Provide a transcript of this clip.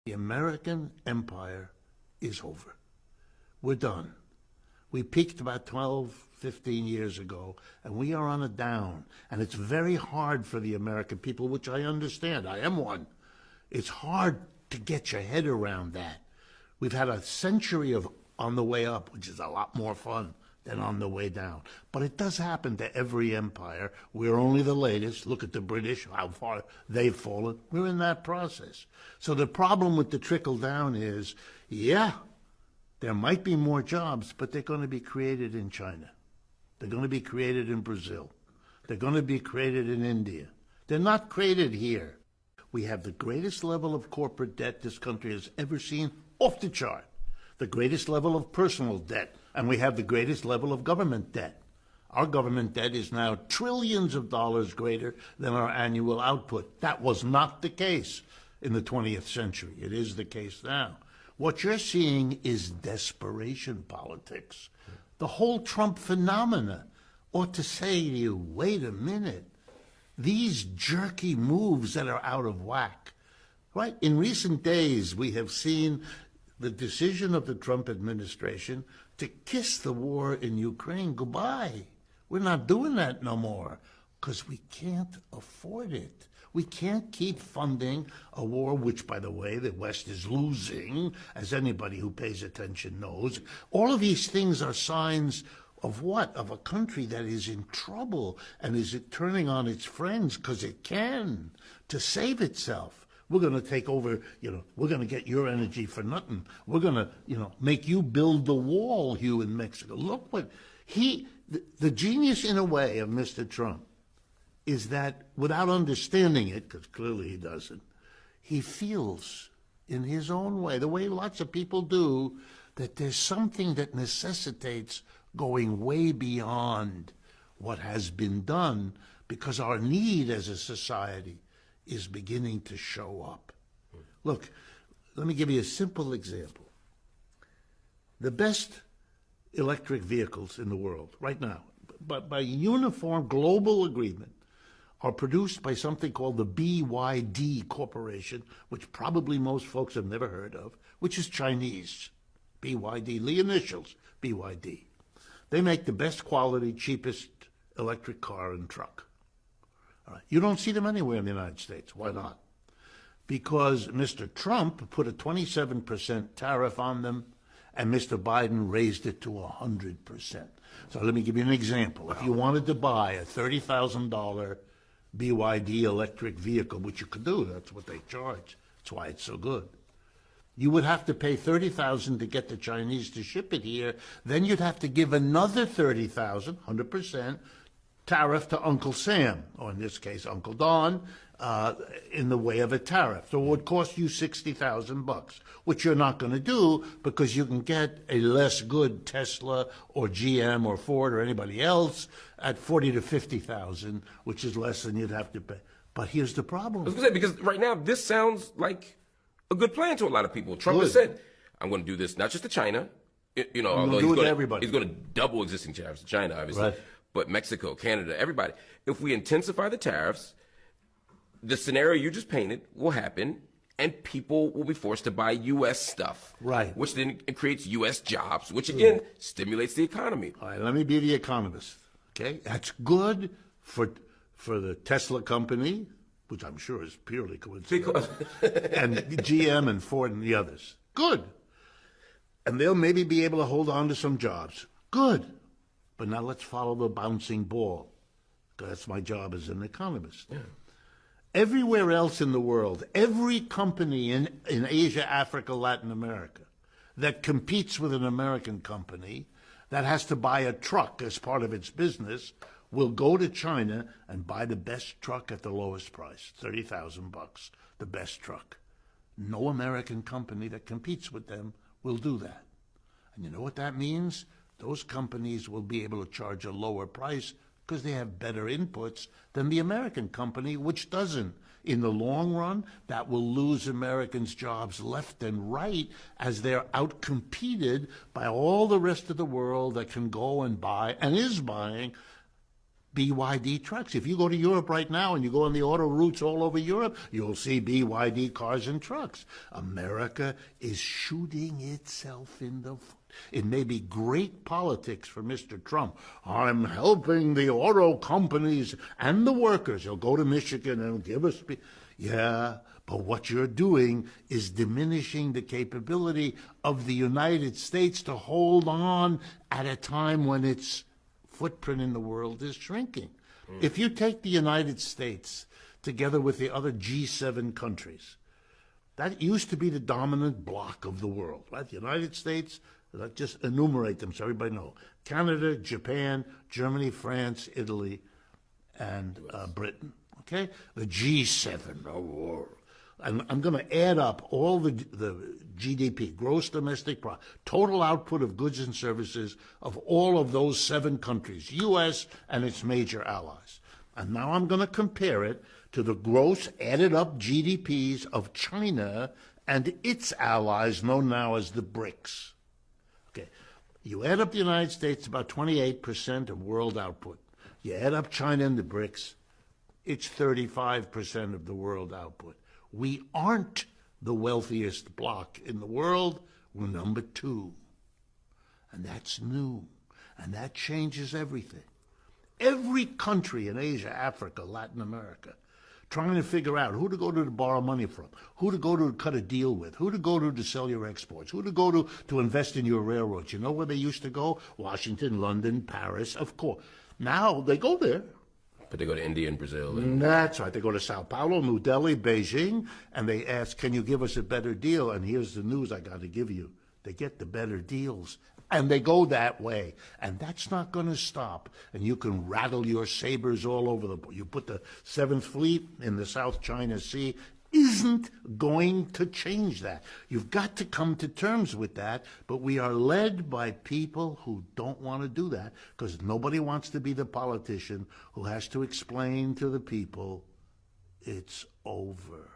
The American empire is over. We're done. We peaked about 12, 15 years ago, and we are on a down. And it's very hard for the American people, which I understand. I am one. It's hard to get your head around that. We've had a century of on the way up, which is a lot more fun than on the way down. But it does happen to every empire. We're only the latest. Look at the British, how far they've fallen. We're in that process. So the problem with the trickle down is, yeah, there might be more jobs, but they're going to be created in China. They're going to be created in Brazil. They're going to be created in India. They're not created here. We have the greatest level of corporate debt this country has ever seen, off the chart. The greatest level of personal debt, and we have the greatest level of government debt. Our government debt is now trillions of dollars greater than our annual output. That was not the case in the 20th century. It is the case now. What you're seeing is desperation politics. The whole Trump phenomena ought to say to you, wait a minute, these jerky moves that are out of whack, right? In recent days, we have seen the decision of the Trump administration to kiss the war in Ukraine goodbye. We're not doing that no more because we can't afford it. We can't keep funding a war, which, by the way, the West is losing, as anybody who pays attention knows. All of these things are signs of what? Of a country that is in trouble and is turning on its friends because it can to save itself. We're going to take over, we're going to get your energy for nothing. We're going to, make you build the wall, you in Mexico. Look what the genius in a way of Mr. Trump is that without understanding it, because clearly he doesn't, he feels in his own way, the way lots of people do, that there's something that necessitates going way beyond what has been done because our need as a society is beginning to show up. Look, let me give you a simple example. The best electric vehicles in the world right now, but by uniform global agreement, are produced by something called the BYD Corporation, which probably most folks have never heard of, which is Chinese. BYD, the initials, BYD. They make the best quality, cheapest electric car and truck. All right. You don't see them anywhere in the United States. Why not? Because Mr. Trump put a 27% tariff on them, and Mr. Biden raised it to 100%. So let me give you an example. If you wanted to buy a $30,000 BYD electric vehicle, which you could do, that's what they charge. That's why it's so good. You would have to pay $30,000 to get the Chinese to ship it here. Then you'd have to give another $30,000, 100%, tariff to Uncle Sam, or in this case, Uncle Don, in the way of a tariff. So it would cost you $60,000, which you're not going to do because you can get a less good Tesla or GM or Ford or anybody else at $40,000 to $50,000, which is less than you'd have to pay. But here's the problem. I was going to say, because right now this sounds like a good plan to a lot of people. Trump has said, I'm going to do this not just to China, although he's going to double existing tariffs to China, obviously. Right. But Mexico, Canada, everybody. If we intensify the tariffs, the scenario you just painted will happen, and people will be forced to buy U.S. stuff. Right. Which then creates U.S. jobs, which again stimulates the economy. All right, let me be the economist. Okay? That's good for the Tesla company, which I'm sure is purely coincidental, and GM and Ford and the others. Good. And they'll maybe be able to hold on to some jobs. Good. But now let's follow the bouncing ball, because that's my job as an economist. Yeah. Everywhere else in the world, every company in Asia, Africa, Latin America that competes with an American company that has to buy a truck as part of its business will go to China and buy the best truck at the lowest price, $30,000, the best truck. No American company that competes with them will do that. And you know what that means? Those companies will be able to charge a lower price because they have better inputs than the American company, which doesn't. In the long run, that will lose Americans' jobs left and right as they're outcompeted by all the rest of the world that can go and buy and is buying BYD trucks. If you go to Europe right now and you go on the auto routes all over Europe, you'll see BYD cars and trucks. America is shooting itself in the foot. It may be great politics for Mr. Trump. I'm helping the auto companies and the workers. He'll go to Michigan and give us... Yeah, but what you're doing is diminishing the capability of the United States to hold on at a time when its footprint in the world is shrinking. If you take the United States together with the other G7 countries, that used to be the dominant bloc of the world, right? The United States, let's just enumerate them so everybody knows. Canada, Japan, Germany, France, Italy, and Britain. Okay, the G7. And I'm going to add up all the GDP, gross domestic product, total output of goods and services of all of those 7 countries, U.S. and its major allies. And now I'm going to compare it to the gross added up GDPs of China and its allies, known now as the BRICS. Okay, you add up the United States, about 28% of world output. You add up China and the BRICS, it's 35% of the world output. We aren't the wealthiest bloc in the world. We're number 2. And that's new. And that changes everything. Every country in Asia, Africa, Latin America, trying to figure out who to go to borrow money from, who to go to cut a deal with, who to go to sell your exports, who to go to invest in your railroads. You know where they used to go? Washington, London, Paris, of course. Now they go there. But they go to India and Brazil. That's right. They go to Sao Paulo, New Delhi, Beijing, and they ask, can you give us a better deal? And here's the news I got to give you. They get the better deals. And they go that way. And that's not going to stop. And you can rattle your sabers all over the... You put the 7th Fleet in the South China Sea. Isn't going to change that. You've got to come to terms with that, but we are led by people who don't want to do that because nobody wants to be the politician who has to explain to the people it's over.